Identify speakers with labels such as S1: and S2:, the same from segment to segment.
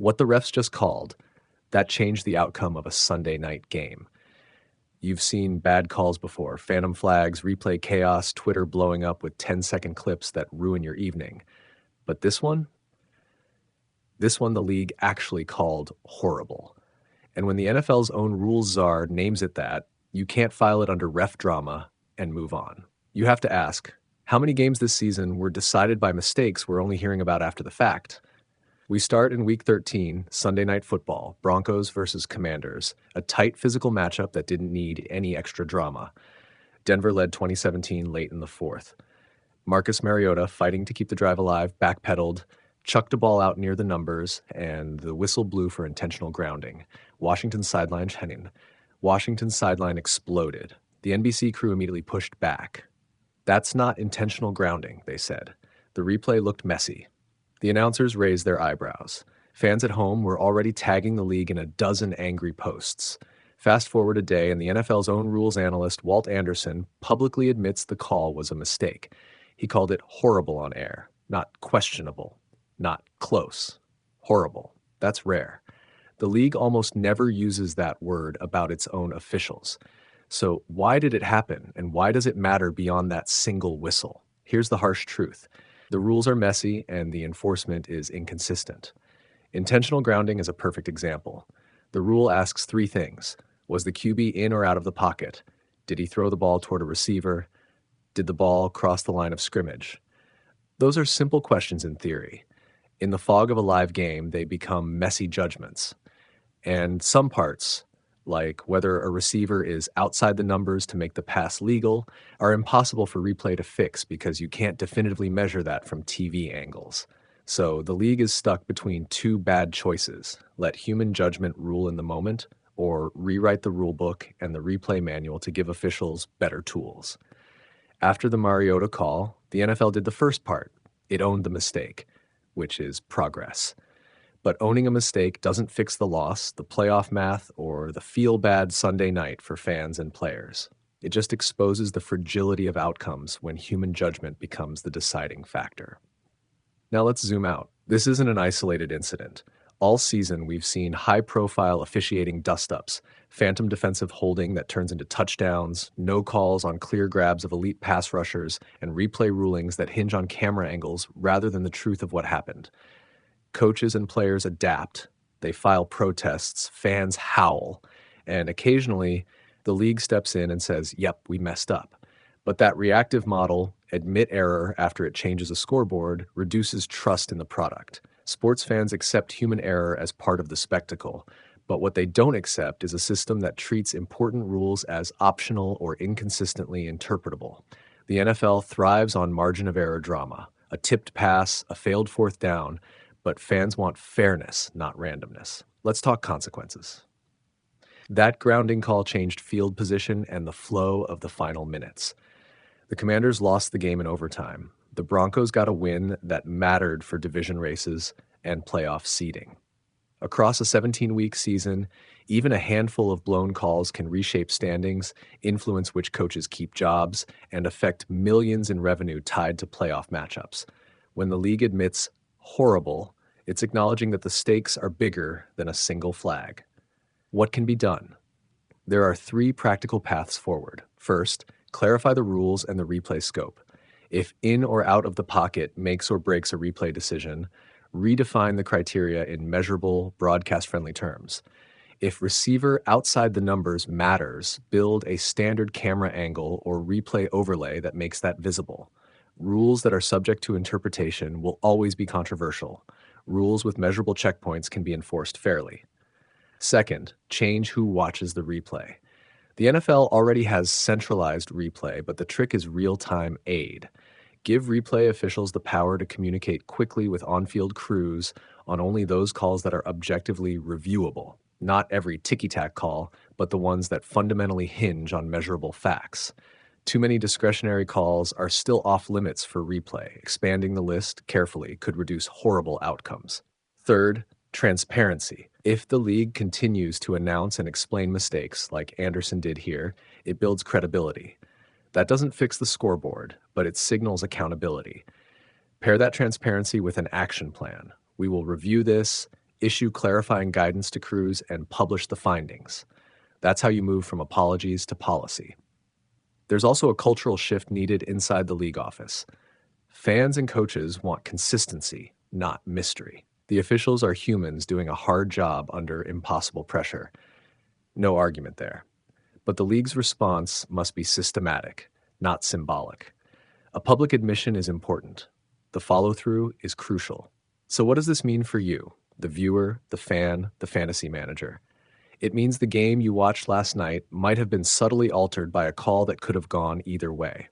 S1: What the refs just called, that changed the outcome of a Sunday night game. You've seen bad calls before, phantom flags, replay chaos, Twitter blowing up with 10-second clips that ruin your evening. But this one the league actually called horrible. And when the NFL's own rules czar names it that, you can't file it under ref drama and move on. You have to ask, how many games this season were decided by mistakes we're only hearing about after the fact? We start in Week 13, Sunday Night Football, Broncos versus Commanders, a tight physical matchup that didn't need any extra drama. Denver led 2017 late in the fourth. Marcus Mariota, fighting to keep the drive alive, backpedaled, chucked a ball out near the numbers, and the whistle blew for intentional grounding. Washington's sideline exploded. The NBC crew immediately pushed back. That's not intentional grounding, they said. The replay looked messy. The announcers raised their eyebrows. Fans at home were already tagging the league in a dozen angry posts. Fast forward a day, and the NFL's own rules analyst, Walt Anderson, publicly admits the call was a mistake. He called it horrible on air, not questionable, not close. Horrible. That's rare. The league almost never uses that word about its own officials. So why did it happen, and why does it matter beyond that single whistle? Here's the harsh truth. The rules are messy, and the enforcement is inconsistent. Intentional grounding is a perfect example. The rule asks three things. Was the QB in or out of the pocket? Did he throw the ball toward a receiver? Did the ball cross the line of scrimmage? Those are simple questions in theory. In the fog of a live game, they become messy judgments. And some parts, like whether a receiver is outside the numbers to make the pass legal, are impossible for replay to fix because you can't definitively measure that from TV angles. So the league is stuck between two bad choices: let human judgment rule in the moment, or rewrite the rule book and the replay manual to give officials better tools. After the Mariota call, the NFL did the first part. It owned the mistake, which is progress. But owning a mistake doesn't fix the loss, the playoff math, or the feel-bad Sunday night for fans and players. It just exposes the fragility of outcomes when human judgment becomes the deciding factor. Now let's zoom out. This isn't an isolated incident. All season, we've seen high-profile officiating dust-ups, phantom defensive holding that turns into touchdowns, no calls on clear grabs of elite pass rushers, and replay rulings that hinge on camera angles rather than the truth of what happened. Coaches and players adapt, they file protests, fans howl, and occasionally the league steps in and says, yep, we messed up. But that reactive model, admit error after it changes a scoreboard, reduces trust in the product. Sports fans accept human error as part of the spectacle, but what they don't accept is a system that treats important rules as optional or inconsistently interpretable. The NFL thrives on margin of error drama, a tipped pass, a failed fourth down, but fans want fairness, not randomness. Let's talk consequences. That grounding call changed field position and the flow of the final minutes. The Commanders lost the game in overtime. The Broncos got a win that mattered for division races and playoff seeding. Across a 17-week season, even a handful of blown calls can reshape standings, influence which coaches keep jobs, and affect millions in revenue tied to playoff matchups. When the league admits horrible, it's acknowledging that the stakes are bigger than a single flag. What can be done? There are three practical paths forward. First, clarify the rules and the replay scope. If in or out of the pocket makes or breaks a replay decision, redefine the criteria in measurable, broadcast-friendly terms. If receiver outside the numbers matters, build a standard camera angle or replay overlay that makes that visible. Rules that are subject to interpretation will always be controversial. Rules with measurable checkpoints can be enforced fairly. Second, change who watches the replay. The NFL already has centralized replay, but the trick is real-time aid. Give replay officials the power to communicate quickly with on-field crews on only those calls that are objectively reviewable. Not every ticky-tack call, but the ones that fundamentally hinge on measurable facts. Too many discretionary calls are still off-limits for replay. Expanding the list carefully could reduce horrible outcomes. Third, transparency. If the league continues to announce and explain mistakes, like Anderson did here, it builds credibility. That doesn't fix the scoreboard, but it signals accountability. Pair that transparency with an action plan. We will review this. issue clarifying guidance to crews, and publish the findings. That's how you move from apologies to policy. There's also a cultural shift needed inside the league office. Fans and coaches want consistency, not mystery. The officials are humans doing a hard job under impossible pressure. No argument there. But the league's response must be systematic, not symbolic. A public admission is important. The follow-through is crucial. So what does this mean for you, the viewer, the fan, the fantasy manager? It means the game you watched last night might have been subtly altered by a call that could have gone either way.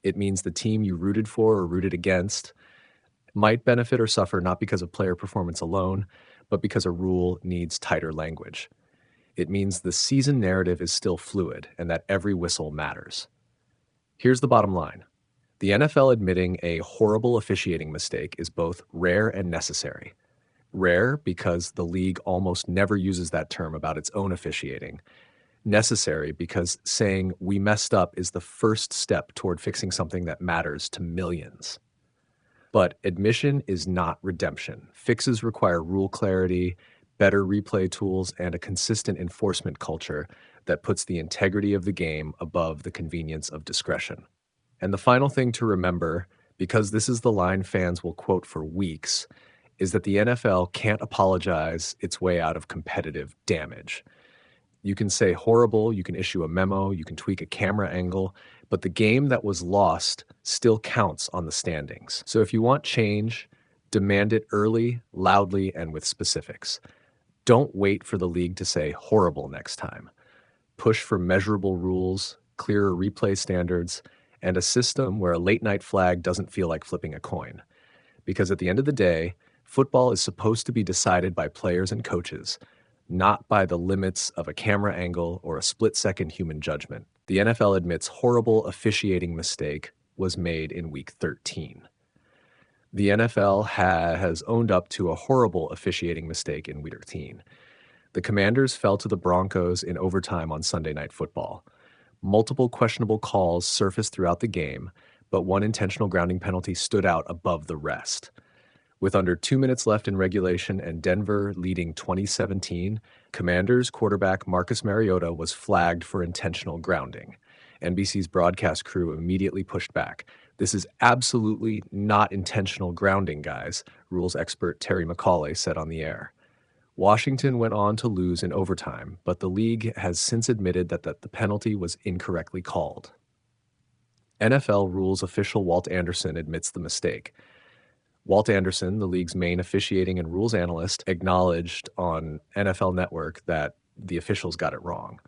S1: It means the team you rooted for or rooted against might benefit or suffer not because of player performance alone, but because a rule needs tighter language. It means the season narrative is still fluid and that every whistle matters. Here's the bottom line. The NFL admitting a horrible officiating mistake is both rare and necessary. Rare because the league almost never uses that term about its own officiating. Necessary because saying we messed up is the first step toward fixing something that matters to millions. But admission is not redemption. Fixes require rule clarity, better replay tools, and a consistent enforcement culture that puts the integrity of the game above the convenience of discretion. And the final thing to remember, because this is the line fans will quote for weeks, is that the NFL can't apologize its way out of competitive damage. You can say horrible, you can issue a memo, you can tweak a camera angle, but the game that was lost still counts on the standings. So if you want change, demand it early, loudly, and with specifics. Don't wait for the league to say horrible next time. Push for measurable rules, clearer replay standards, and a system where a late-night flag doesn't feel like flipping a coin. Because at the end of the day, football is supposed to be decided by players and coaches, not by the limits of a camera angle or a split-second human judgment. The NFL admits horrible officiating mistake was made in Week 13. The NFL has owned up to a horrible officiating mistake in Week 13. The Commanders fell to the Broncos in overtime on Sunday Night Football. Multiple questionable calls surfaced throughout the game, but one intentional grounding penalty stood out above the rest. With under 2 minutes left in regulation and Denver leading 2017, Commanders quarterback Marcus Mariota was flagged for intentional grounding. NBC's broadcast crew immediately pushed back. This is absolutely not intentional grounding, guys, rules expert Terry McCauley said on the air. Washington went on to lose in overtime, but the league has since admitted that the penalty was incorrectly called. NFL rules official Walt Anderson admits the mistake. Walt Anderson, the league's main officiating and rules analyst, acknowledged on NFL Network that the officials got it wrong.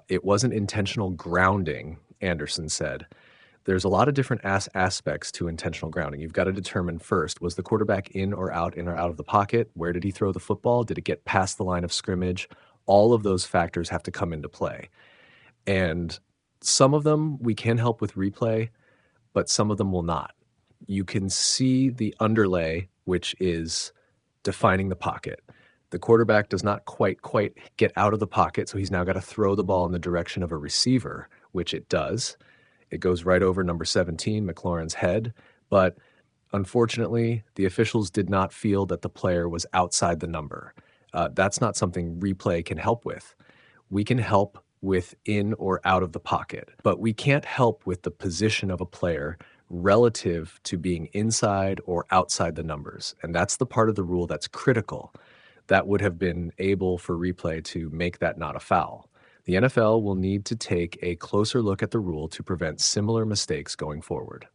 S1: It wasn't intentional grounding, Anderson said. There's a lot of different aspects to intentional grounding. You've got to determine first, was the quarterback in or out of the pocket? Where did he throw the football? Did it get past the line of scrimmage? All of those factors have to come into play. And some of them we can help with replay, but some of them will not. You can see the underlay, which is defining the pocket. The quarterback does not quite get out of the pocket, so he's now got to throw the ball in the direction of a receiver, which it does. It goes right over number 17, McLaurin's head, but unfortunately, the officials did not feel that the player was outside the number. That's not something replay can help with. We can help with in or out of the pocket, but we can't help with the position of a player relative to being inside or outside the numbers. And that's the part of the rule that's critical. That would have been able for replay to make that not a foul. The NFL will need to take a closer look at the rule to prevent similar mistakes going forward.